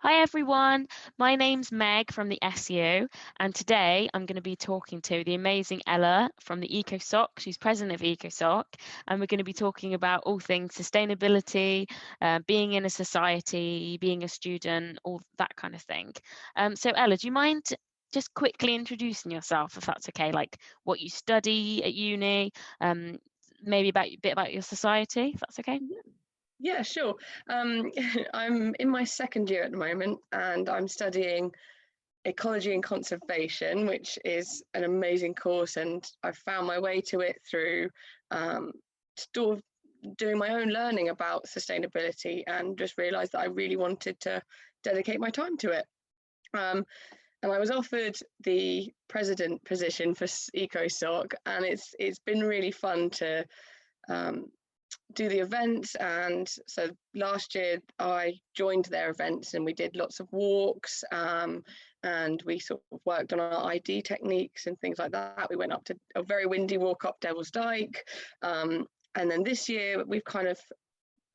Hi everyone, my name's Meg from the SU, and today I'm going to be talking to the amazing Ella from the EcoSoc. She's president of EcoSoc, and we're going to be talking about all things sustainability, being in a society, being a student, all that kind of thing. So Ella, do you mind just quickly introducing yourself, if that's okay? Like what you study at uni, maybe a bit about your society, if that's okay? Yeah, sure. I'm in my second year at the moment, and I'm studying ecology and conservation, which is an amazing course. And I found my way to it through um, sort of doing my own learning about sustainability, and just realised that I really wanted to dedicate my time to it. Um, and I was offered the president position for EcoSoc, and it's been really fun to um, do the events. And so last year I joined their events, and we did lots of walks, and we sort of worked on our ID techniques and things like that. We went up to a very windy walk up Devil's Dyke, and then this year we've kind of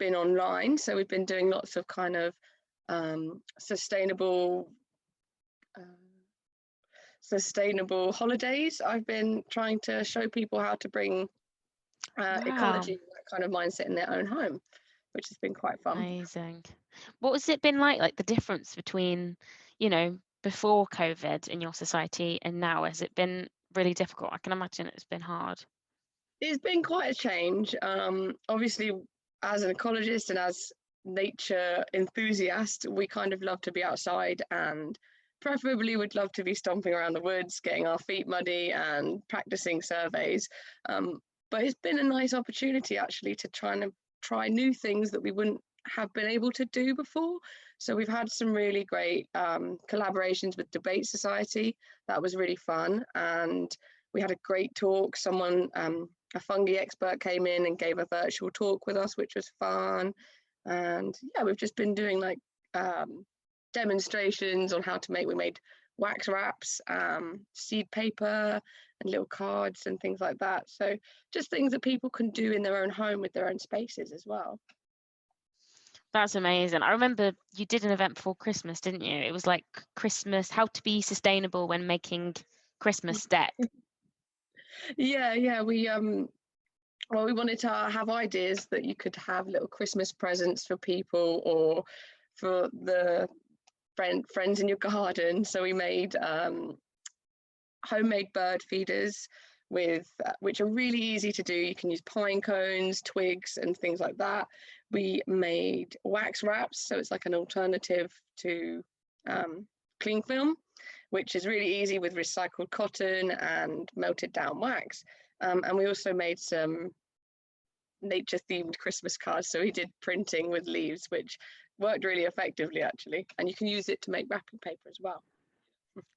been online, so we've been doing lots of kind of sustainable holidays. I've been trying to show people how to bring Wow. ecology, that kind of mindset, in their own home, which has been quite fun. Amazing. What has it been like the difference between, before COVID in your society and now? Has it been really difficult? I can imagine it's been hard. It's been quite a change. Obviously, as an ecologist and as nature enthusiast, we kind of love to be outside, and preferably would love to be stomping around the woods, getting our feet muddy and practicing surveys. But it's been a nice opportunity actually to try new things that we wouldn't have been able to do before. So we've had some really great collaborations with Debate Society. That was really fun, and we had a great talk. Someone, a fungi expert, came in and gave a virtual talk with us, which was fun. And yeah, we've just been doing like demonstrations on how to make. We made wax wraps, seed paper, and little cards and things like that. So just things that people can do in their own home with their own spaces as well. That's amazing. I remember you did an event before Christmas, didn't you? It was like Christmas, how to be sustainable when making Christmas deck. Yeah. We wanted to have ideas that you could have little Christmas presents for people, or for the friends in your garden. So we made homemade bird feeders with which are really easy to do. You can use pine cones, twigs, and things like that. We made wax wraps, so it's like an alternative to cling film, which is really easy with recycled cotton and melted down wax. And we also made some nature themed Christmas cards. So we did printing with leaves, which worked really effectively actually. And you can use it to make wrapping paper as well.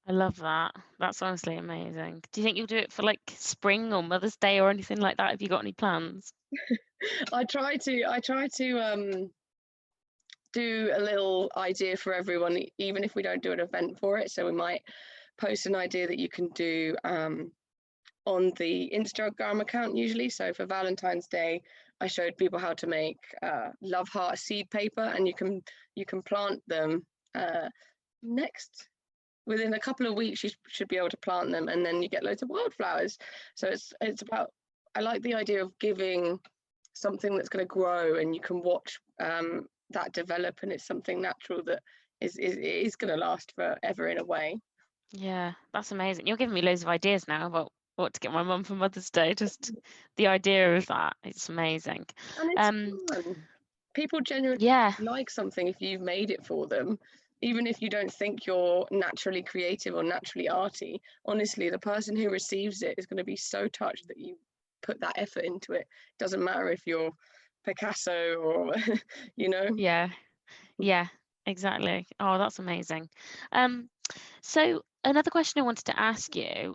I love that. That's honestly amazing. Do you think you'll do it for like spring or Mother's Day or anything like that? Have you got any plans? I try to do a little idea for everyone, even if we don't do an event for it. So we might post an idea that you can do on the Instagram account usually. So for Valentine's Day, I showed people how to make love heart seed paper, and you can plant them next within a couple of weeks. You should be able to plant them, and then you get loads of wildflowers. So it's about, I like the idea of giving something that's going to grow, and you can watch that develop, and it's something natural that is going to last forever in a way. Yeah, that's amazing. You're giving me loads of ideas now about what to get my mum for Mother's Day. Just the idea of that, it's amazing. And it's Um, fun. People genuinely yeah, like something if you've made it for them, even if you don't think you're naturally creative or naturally arty. Honestly, the person who receives it is going to be so touched that you put that effort into it. Doesn't matter if you're Picasso or, you know. yeah, yeah, exactly. Oh, that's amazing. Um, so another question I wanted to ask you,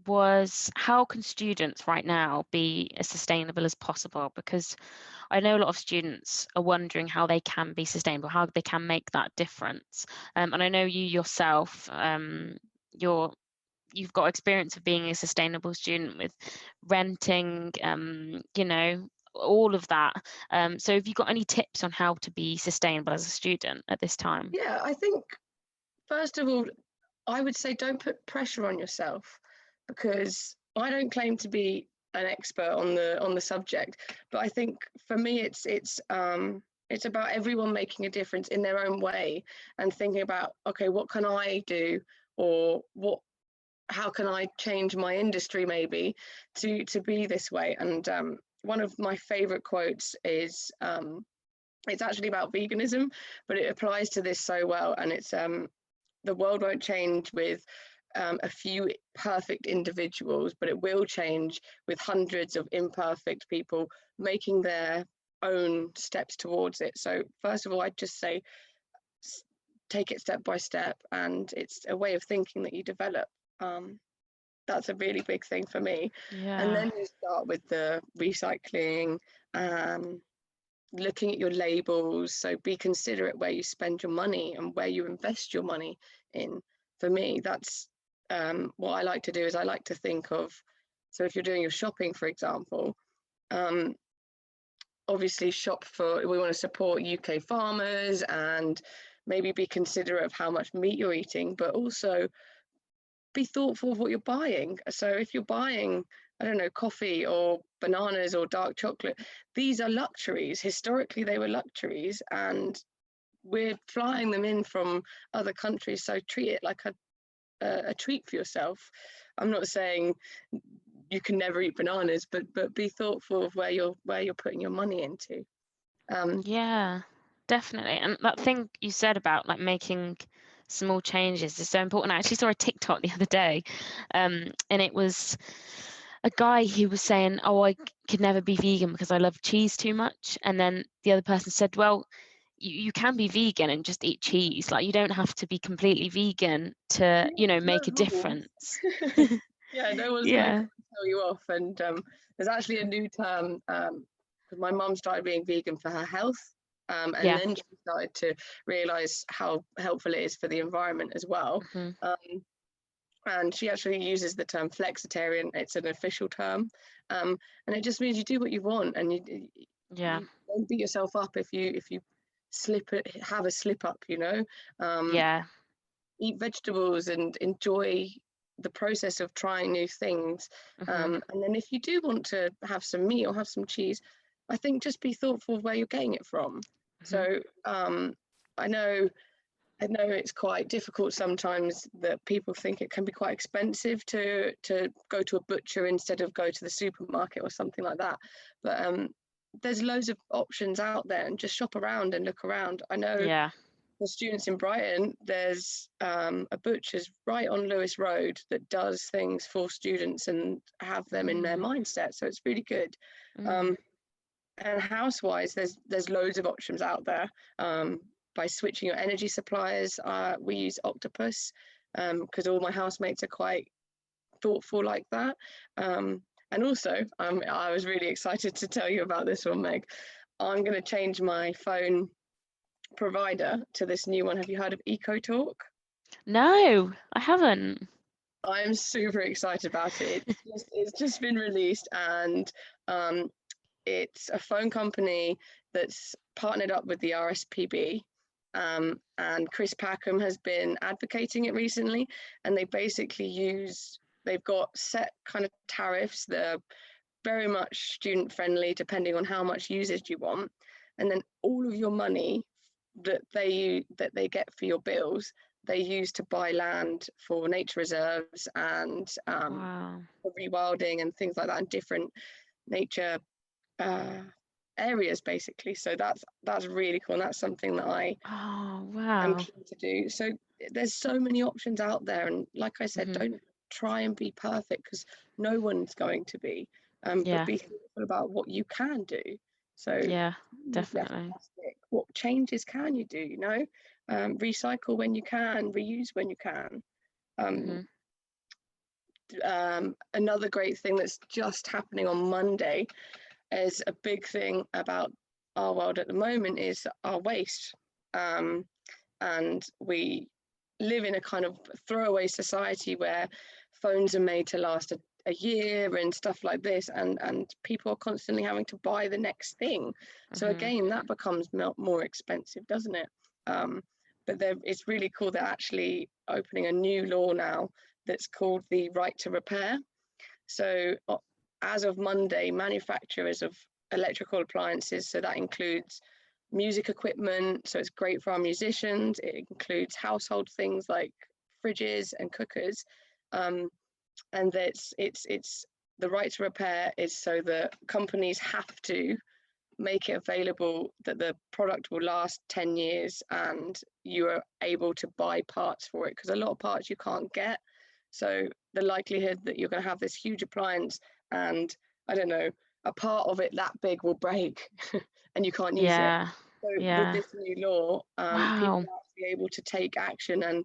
was how can students right now be as sustainable as possible? Because I know a lot of students are wondering how they can be sustainable, how they can make that difference. And I know you yourself, you've got experience of being a sustainable student with renting, all of that. So have you got any tips on how to be sustainable as a student at this time? Yeah, I think first of all, I would say don't put pressure on yourself, because I don't claim to be an expert on the subject, but I think for me it's about everyone making a difference in their own way and thinking about, okay, what can I do, or how can I change my industry maybe to be this way. And one of my favorite quotes is it's actually about veganism, but it applies to this so well, and it's the world won't change with a few perfect individuals, but it will change with hundreds of imperfect people making their own steps towards it. So first of all, I'd just say take it step by step, and it's a way of thinking that you develop. That's a really big thing for me. And Yeah. then you start with the recycling, looking at your labels. So be considerate where you spend your money and where you invest your money in. For me, that's what I like to do, is I like to think of, so if you're doing your shopping, for example, obviously we want to support UK farmers and maybe be considerate of how much meat you're eating, but also be thoughtful of what you're buying. So if you're buying, I don't know, coffee or bananas or dark chocolate, these are luxuries. Historically, they were luxuries, and we're flying them in from other countries. So treat it like a treat for yourself. I'm not saying you can never eat bananas, but be thoughtful of where you're putting your money into. Yeah, definitely. And that thing you said about like making small changes is so important. I actually saw a TikTok the other day, and it was a guy who was saying, "Oh, I could never be vegan because I love cheese too much." And then the other person said, "Well, you can be vegan and just eat cheese. Like you don't have to be completely vegan to, Yeah, there's make a no rules. difference." Yeah, no one's going to Yeah, come and tell you off. And there's actually a new term, because my mum started being vegan for her health, and yeah. then she started to realise how helpful it is for the environment as well. Hmm. And she actually uses the term flexitarian. It's an official term, and it just means you do what you want, and Yeah, you don't beat yourself up if you have a slip up. yeah. Eat vegetables and enjoy the process of trying new things. Hmm. And then if you do want to have some meat or have some cheese, I think just be thoughtful of where you're getting it from. Hmm. So I know it's quite difficult sometimes, that people think it can be quite expensive to go to a butcher instead of go to the supermarket or something like that. But there's loads of options out there, and just shop around and look around. I know Yeah. for students in Brighton, there's a butcher's right on Lewis Road that does things for students and have them in their Mm. mindset. So it's really good. Mm. Um, and house-wise, there's loads of options out there. By switching your energy suppliers, we use Octopus, because all my housemates are quite thoughtful like that. And also, I was really excited to tell you about this one, Meg. I'm going to change my phone provider to this new one. Have you heard of EcoTalk? No, I haven't. I'm super excited about it. It's just been released, and um, it's a phone company that's partnered up with the RSPB. And Chris Packham has been advocating it recently, and they've got set kind of tariffs that are very much student friendly, depending on how much usage you want. And then all of your money that they get for your bills, they use to buy land for nature reserves and Wow. for rewilding and things like that, and different nature uh, areas basically. So that's really cool, and that's something that I Oh, am wow. keen to do. So there's so many options out there, and like I said, Hmm. don't try and be perfect, because no one's going to be. But Yeah, be thoughtful about what you can do. So yeah, use less definitely. plastic. What changes can you do? Recycle when you can, reuse when you can. Um, Hmm. Another great thing that's just happening on Monday is a big thing about our world at the moment is our waste. Um, and we live in a kind of throwaway society where phones are made to last a year and stuff like this, and people are constantly having to buy the next thing. So again, that becomes more expensive, doesn't it? But it's really cool. They're actually opening a new law now that's called the right to repair. So as of Monday, manufacturers of electrical appliances, so that includes music equipment, so it's great for our musicians. It includes household things like fridges and cookers, and it's the right to repair is so that companies have to make it available that the product will last 10 years and you are able to buy parts for it, because a lot of parts you can't get. So the likelihood that you're going to have this huge appliance and, I don't know, a part of it that big will break and you can't use it. So with this new law, people are actually able to take action and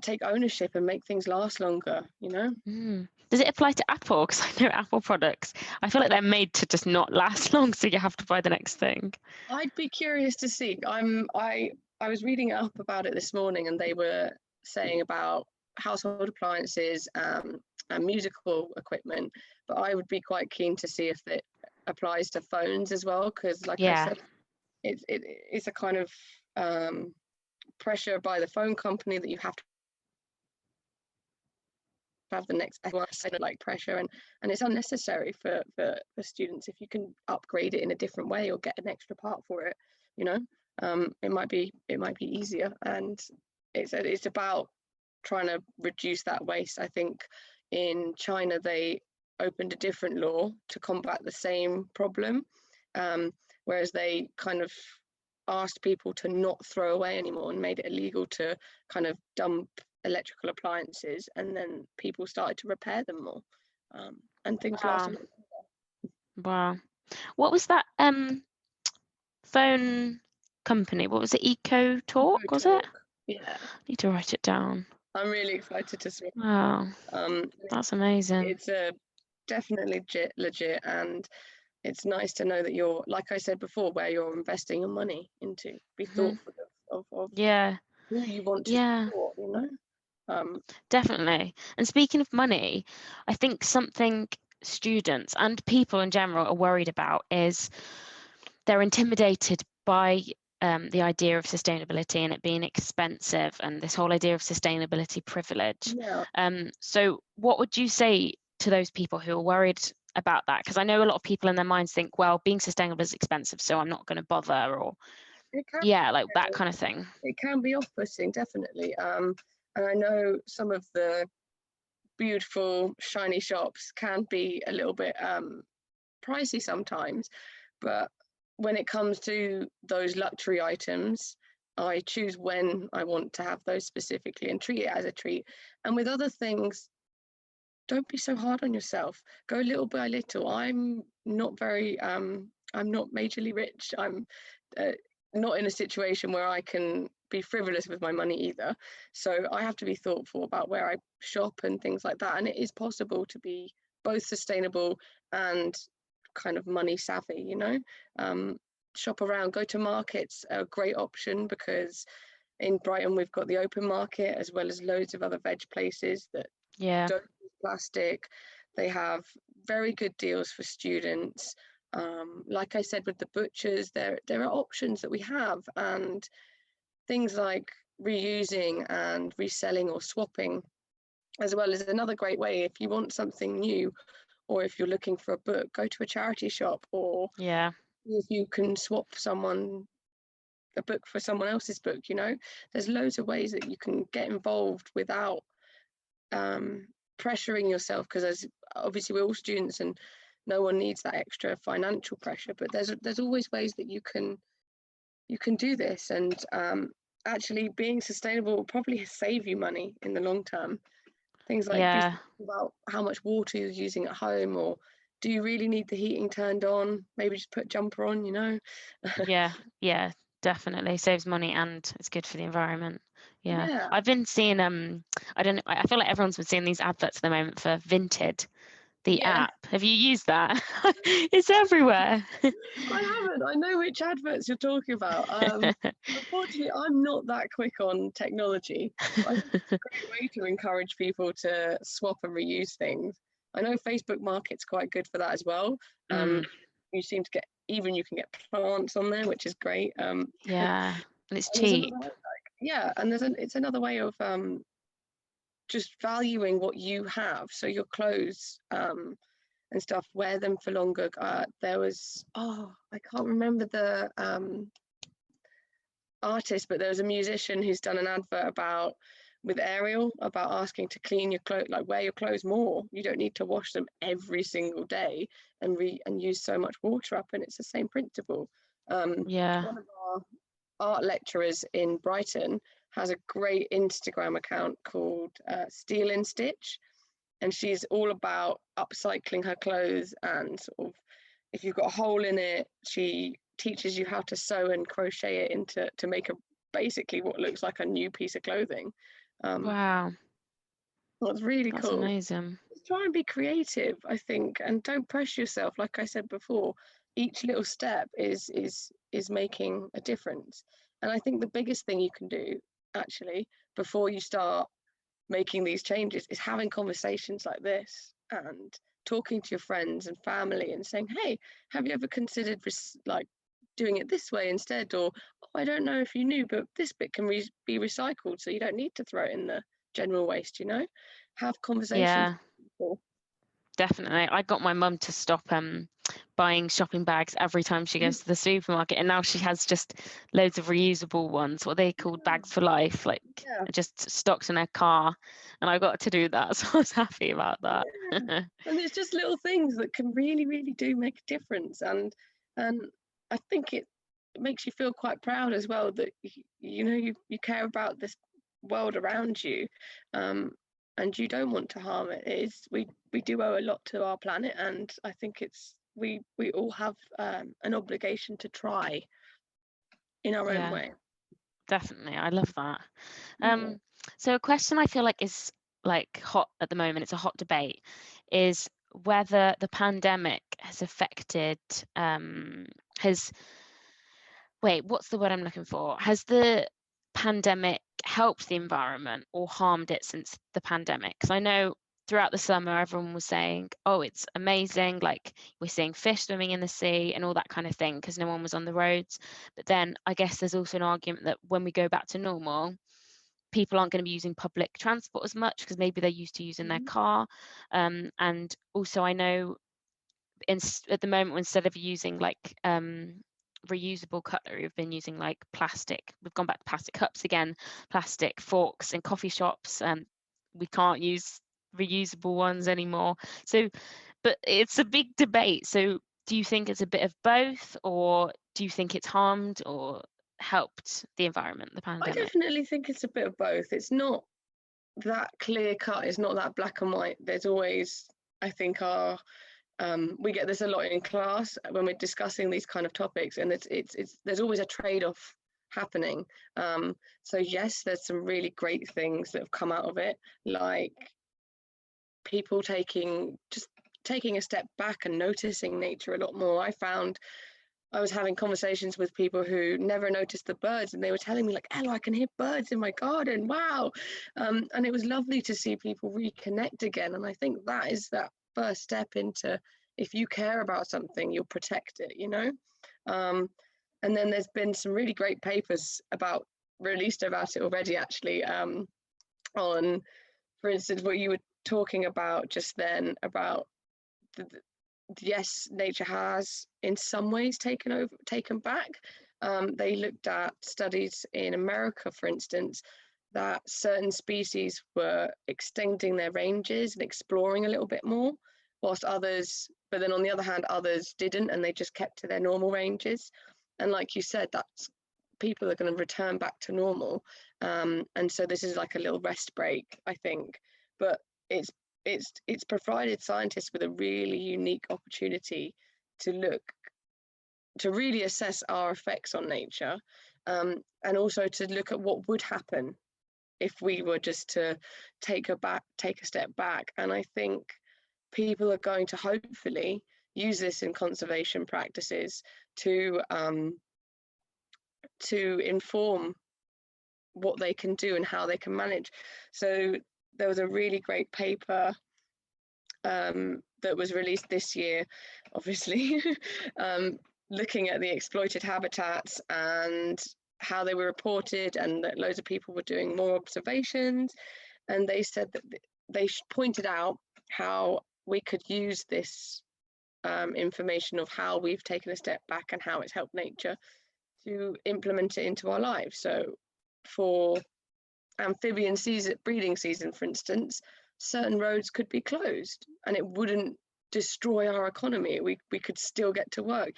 take ownership and make things last longer, you know? Does it apply to Apple? Because I know Apple products, I feel like they're made to just not last long, so you have to buy the next thing. I'd be curious to see. I was reading up about it this morning, and they were saying about household appliances and musical equipment, but I would be quite keen to see if it applies to phones as well, because like I said, it's a kind of pressure by the phone company that you have to have the next like pressure, and it's unnecessary for students. If you can upgrade it in a different way or get an extra part for it, you know, it might be easier. And it's about trying to reduce that waste. I think in China they opened a different law to combat the same problem, whereas they kind of asked people to not throw away anymore and made it illegal to kind of dump electrical appliances, and then people started to repair them more, and things lasted. Wow. What was that phone company? What was it? Eco Talk, was it? Yeah. Need to write it down. I'm really excited to see. Wow. That's amazing. It's definitely legit, and it's nice to know that you're, like I said before, where you're investing your money into. Be thoughtful of who you want to support, you know? Definitely. And speaking of money, I think something students and people in general are worried about is they're intimidated by the idea of sustainability and it being expensive, and this whole idea of sustainability privilege. So what would you say to those people who are worried about that? Because I know a lot of people in their minds think, well, being sustainable is expensive, so I'm not going to bother, or like that kind of thing. It can be off-putting, definitely. And I know some of the beautiful shiny shops can be a little bit pricey sometimes, but when it comes to those luxury items, I choose when I want to have those specifically and treat it as a treat. And with other things, don't be so hard on yourself. Go little by little. I'm not majorly rich. I'm not in a situation where I can be frivolous with my money either. So I have to be thoughtful about where I shop and things like that. And it is possible to be both sustainable and kind of money savvy, you know. Shop around, go to markets, a great option, because in Brighton we've got the open market as well as loads of other veg places that don't use plastic. They have very good deals for students. Like I said, with the butchers, there are options that we have, and things like reusing and reselling or swapping, as well as another great way. If you want something new, or if you're looking for a book, go to a charity shop, or if you can swap a book for someone else's book, you know. There's loads of ways that you can get involved without pressuring yourself, because as obviously we're all students and no one needs that extra financial pressure, but there's always ways that you can do this, and actually being sustainable will probably save you money in the long term. Things like be thinking about how much water you're using at home, or do you really need the heating turned on? Maybe just put a jumper on, you know. yeah, definitely saves money and it's good for the environment. I've been seeing I don't know, I feel like everyone's been seeing these adverts at the moment for Vinted, the app. Have you used that? It's everywhere. I haven't. I know which adverts you're talking about. Unfortunately, I'm not that quick on technology. I think it's a great way to encourage people to swap and reuse things. I know Facebook Market's quite good for that as well. You seem to get, even you can get plants on there, which is great. Yeah, and it's And there's cheap. another way, yeah, and it's another way of just valuing what you have. So your clothes and stuff, wear them for longer. There was, I can't remember the artist, but there was a musician who's done an advert about with Ariel about asking to clean your clothes, like wear your clothes more. You don't need to wash them every single day and use so much water up, and it's the same principle. Yeah. One of our art lecturers in Brighton has a great Instagram account called Steel and Stitch, and she's all about upcycling her clothes, and sort of if you've got a hole in it, she teaches you how to sew and crochet it into to make a basically what looks like a new piece of clothing. Wow, That's really that's cool. amazing. Just try and be creative, I think, and don't press yourself. Like I said before, each little step is making a difference. And I think the biggest thing you can do actually before you start making these changes is having conversations like this and talking to your friends and family and saying, hey, have you ever considered like doing it this way instead? Or, oh, I don't know if you knew, but this bit can be recycled, so you don't need to throw it in the general waste, you know? Have conversations Yeah, with people. definitely. I got my mum to stop buying shopping bags every time she goes to the supermarket, and now she has just loads of reusable ones, what they called bags for life, like Yeah, just stocked in her car, and I got to do that, so I was happy about that. yeah. And it's just little things that can really, really do make a difference. And I think it makes you feel quite proud as well that you know you care about this world around you, and you don't want to harm it. It is we do owe a lot to our planet, and I think it's we all have an obligation to try in our own Yeah, way. definitely. I love that. Yeah. So a question I feel like is like hot at the moment, it's a hot debate, is whether the pandemic has affected has wait, what's the word I'm looking for? Has the pandemic helped the environment or harmed it since the pandemic? Because I know throughout the summer everyone was saying, oh, it's amazing, like we're seeing fish swimming in the sea and all that kind of thing because no one was on the roads. But then I guess there's also an argument that when we go back to normal, people aren't going to be using public transport as much because maybe they're used to using their Mhm. car. And also I know at the moment, instead of using like reusable cutlery, we've been using like plastic. We've gone back to plastic cups again, plastic forks in coffee shops, and we can't use reusable ones anymore. So, but it's a big debate. So, do you think it's a bit of both, or do you think it's harmed or helped the environment, the I pandemic? definitely think it's a bit of both. It's not that clear cut. It's not that black and white. There's always, I think, we get this a lot in class when we're discussing these kind of topics, and it's there's always a trade-off happening. So yes, there's some really great things that have come out of it, like people taking a step back and noticing nature a lot more. I was having conversations with people who never noticed the birds, and they were telling me like, Ella, I can hear birds in my garden. Wow. And it was lovely to see people reconnect again. And I think that is that first step into, if you care about something, you'll protect it, you know? And then there's been some really great papers released about it already, actually, on, for instance, what you were talking about just then about the, yes, nature has in some ways taken back. They looked at studies in America, for instance, that certain species were extending their ranges and exploring a little bit more, whilst others, but then on the other hand, others didn't, and they just kept to their normal ranges. And like you said, that's people are going to return back to normal. And so this is like a little rest break, I think. But it's it's provided scientists with a really unique opportunity to really assess our effects on nature, and also to look at what would happen if we were just to take a step back. And I think people are going to hopefully use this in conservation practices to inform what they can do and how they can manage. So there was a really great paper that was released this year, obviously, looking at the exploited habitats and how they were reported, and that loads of people were doing more observations. And they said that they pointed out how we could use this information of how we've taken a step back and how it's helped nature to implement it into our lives. So for amphibian season, breeding season, for instance, certain roads could be closed and it wouldn't destroy our economy. We could still get to work,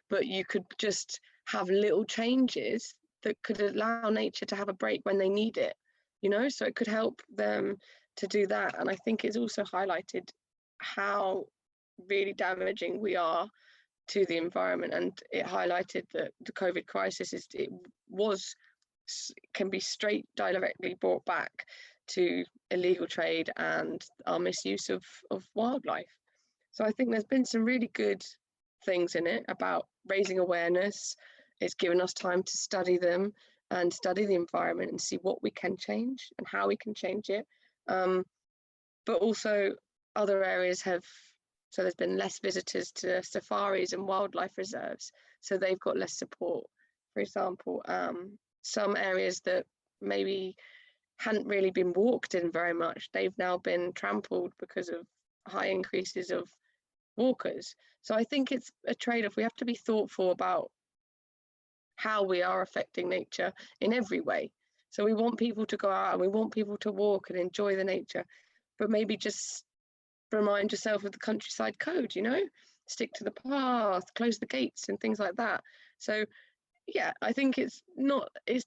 but you could just have little changes that could allow nature to have a break when they need it, so it could help them to do that. And I think it's also highlighted how really damaging we are to the environment, and it highlighted that the COVID crisis can be straight directly brought back to illegal trade and our misuse of wildlife. So I think there's been some really good things in it about raising awareness. It's given us time to study them and study the environment and see what we can change and how we can change it. But also other areas so there's been less visitors to safaris and wildlife reserves, so they've got less support. For example, some areas that maybe hadn't really been walked in very much, they've now been trampled because of high increases of walkers. So I think it's a trade-off. We have to be thoughtful about how we are affecting nature in every way. So we want people to go out and we want people to walk and enjoy the nature, but maybe just remind yourself of the countryside code, stick to the path, close the gates and things like that. So yeah, I think it's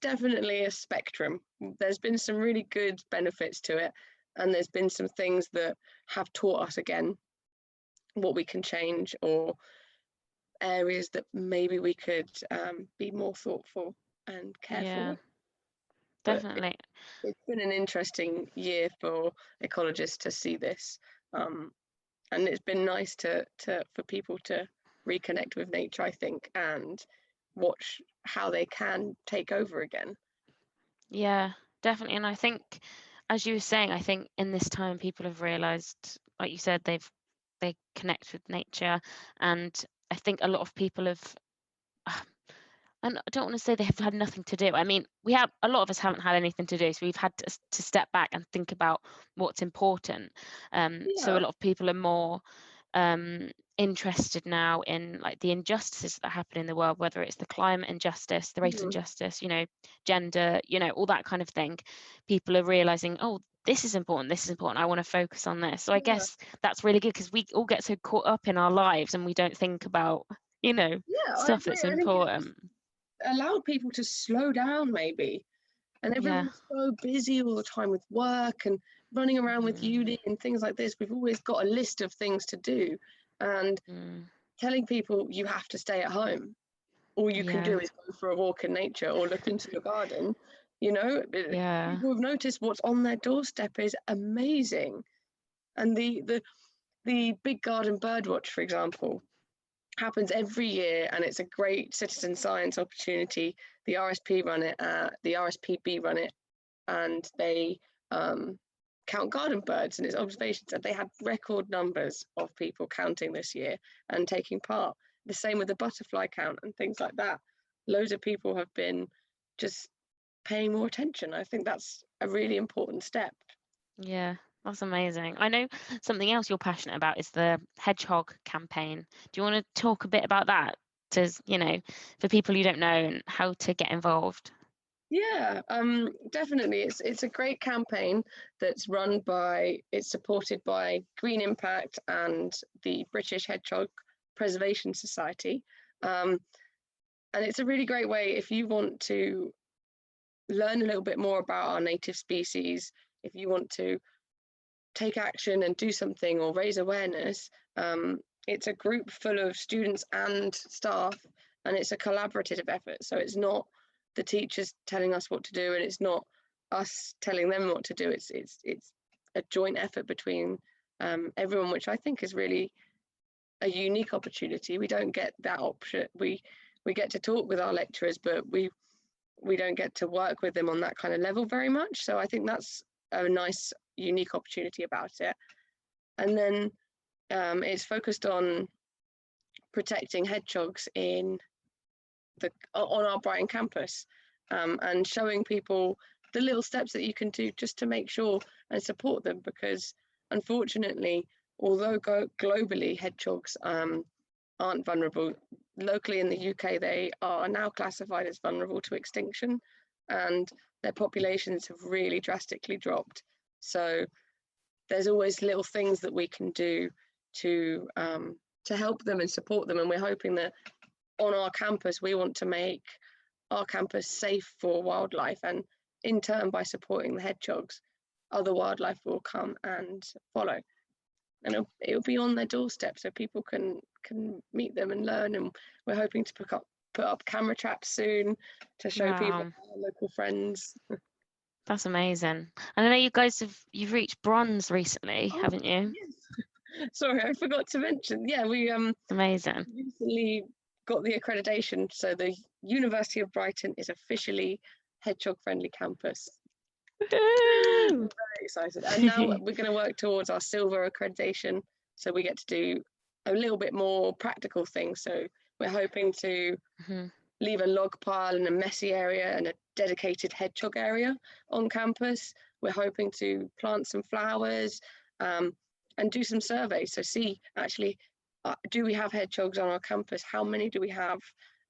definitely a spectrum. There's been some really good benefits to it, and there's been some things that have taught us again what we can change, or areas that maybe we could be more thoughtful and careful. Yeah, But definitely. It's been an interesting year for ecologists to see this, and it's been nice for people to reconnect with nature, I think, and watch how they can take over again. Yeah, definitely. And I think, as you were saying, I think in this time people have realized, like you said, they connect with nature, and I think a lot of people have, and I don't want to say they have had nothing to do. I mean, a lot of us haven't had anything to do, so we've had to step back and think about what's important. So a lot of people are more interested now in like the injustices that happen in the world, whether it's the climate injustice, the racial injustice, gender, all that kind of thing. People are realizing, oh, this is important, I want to focus on this. So I guess that's really good, because we all get so caught up in our lives and we don't think about stuff that's important. Allow people to slow down, maybe. And everyone's so busy all the time with work and running around with uni and things like this. We've always got a list of things to do, and telling people you have to stay at home. All you can do is go for a walk in nature or look into your garden. People have noticed what's on their doorstep is amazing. And the Big Garden Birdwatch, for example, happens every year, and it's a great citizen science opportunity. The RSPB run it, and they count garden birds, and it's observations, and they had record numbers of people counting this year and taking part. The same with the butterfly count and things like that. Loads of people have been just paying more attention. I think that's a really important step. Yeah, that's amazing. I know something else you're passionate about is the Hedgehog Campaign. Do you want to talk a bit about that, to, for people who don't know, and how to get involved? Yeah, definitely. It's a great campaign that's it's supported by Green Impact and the British Hedgehog Preservation Society. And it's a really great way if you want to learn a little bit more about our native species, if you want to take action and do something or raise awareness. It's a group full of students and staff, and it's a collaborative effort. So it's not the teachers telling us what to do, and it's not us telling them what to do. It's a joint effort between everyone, which I think is really a unique opportunity. We don't get that option. We get to talk with our lecturers, but we don't get to work with them on that kind of level very much. So I think that's a nice, unique opportunity about it. And then it's focused on protecting hedgehogs on our Brighton campus, and showing people the little steps that you can do just to make sure and support them, because unfortunately, although globally hedgehogs aren't vulnerable, locally in the UK they are now classified as vulnerable to extinction, and their populations have really drastically dropped. So there's always little things that we can do to help them and support them, and we're hoping that on our campus we want to make our campus safe for wildlife, and in turn, by supporting the hedgehogs, other wildlife will come and follow, and it'll be on their doorstep so people can meet them and learn. And we're hoping to put up camera traps soon to show people our local friends. That's amazing. And I know you guys you've reached bronze recently, haven't you? Yes. Sorry, I forgot to mention. Yeah, we amazing. recently got the accreditation, so the University of Brighton is officially hedgehog friendly campus. I'm very excited. And now we're going to work towards our silver accreditation, so we get to do a little bit more practical things. So we're hoping to leave a log pile in a messy area and a dedicated hedgehog area on campus. We're hoping to plant some flowers, and do some surveys. So see, actually, do we have hedgehogs on our campus? How many do we have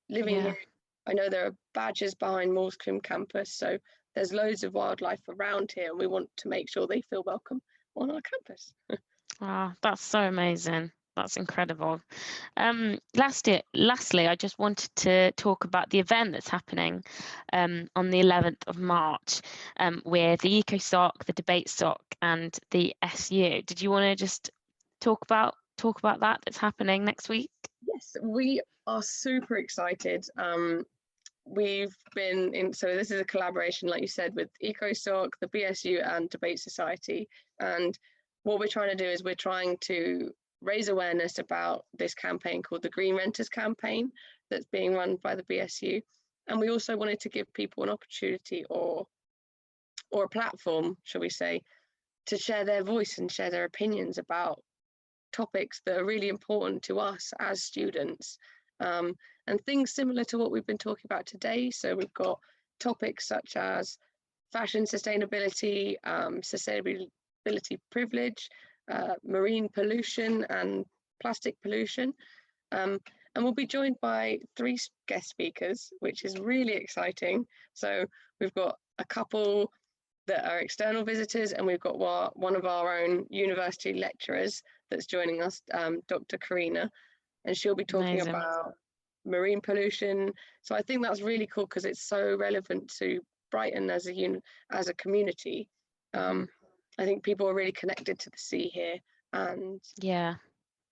living here? I know there are badgers behind Moorcombe campus, so there's loads of wildlife around here, and we want to make sure they feel welcome on our campus. Wow, that's so amazing. That's incredible. Lastly, I just wanted to talk about the event that's happening on the 11th of March with the EcoSoc, the Debate Soc, and the SU. Did you want to just talk about that that's happening next week? Yes, we are super excited. We've been in, so this is a collaboration, like you said, with EcoSoc, the BSU, and Debate Society. And what we're trying to do is we're trying to raise awareness about this campaign called the Green Renters Campaign that's being run by the BSU. And we also wanted to give people an opportunity or a platform, shall we say, to share their voice and share their opinions about topics that are really important to us as students, and things similar to what we've been talking about today. So we've got topics such as fashion sustainability, sustainability privilege, marine pollution, and plastic pollution. And we'll be joined by 3 guest speakers, which is really exciting. So we've got a couple that are external visitors, and we've got one of our own university lecturers that's joining us, Dr. Karina, and she'll be talking about marine pollution. So I think that's really cool because it's so relevant to Brighton as a community. I think people are really connected to the sea here, and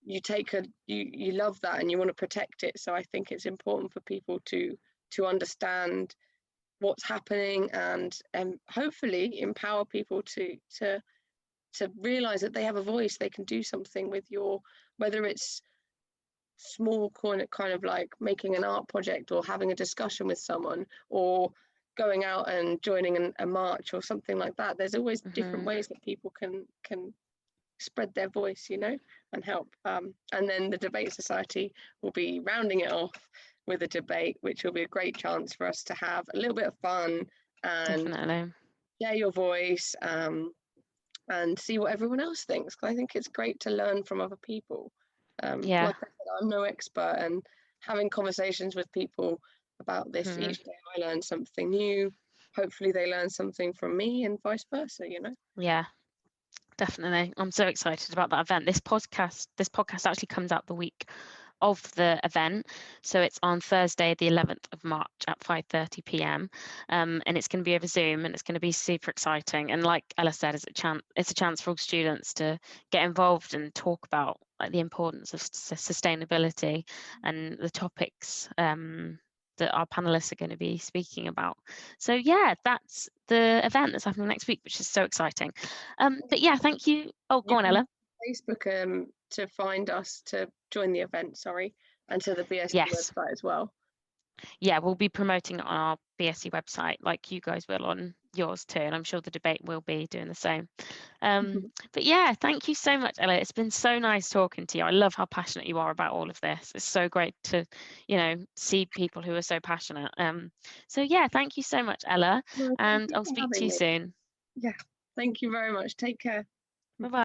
you love that and you want to protect it. So I think it's important for people to understand what's happening, and hopefully empower people to realize that they have a voice. They can do something with whether it's small kind of like making an art project, or having a discussion with someone, or going out and joining a march or something like that. There's always different ways that people can spread their voice, and help. And then the Debate Society will be rounding it off with a debate, which will be a great chance for us to have a little bit of fun and share your voice, and see what everyone else thinks. I think it's great to learn from other people. Like I said, I'm no expert, and having conversations with people about this each day, I learn something new. Hopefully they learn something from me, and vice versa, Yeah, definitely. I'm so excited about that event. This podcast actually comes out the week of the event, so it's on Thursday the 11th of March at 5:30 p.m. And it's going to be over Zoom, and it's going to be super exciting. And like Ella said, it's a chance for all students to get involved and talk about the importance of sustainability and the topics that our panelists are going to be speaking about. So yeah, that's the event that's happening next week, which is so exciting. But yeah, thank you. Oh, go on, Ella. Facebook to find us to join the event, and to the BSC website as well. Yeah, we'll be promoting it on our BSc website like you guys will on yours too, and I'm sure the debate will be doing the same. But yeah, thank you so much, Ella. It's been so nice talking to you. I love how passionate you are about all of this. It's so great to, see people who are so passionate. So yeah, thank you so much, Ella, Well, thank and you I'll for speak to having you me. soon. Yeah, thank you very much. Take care. Bye bye.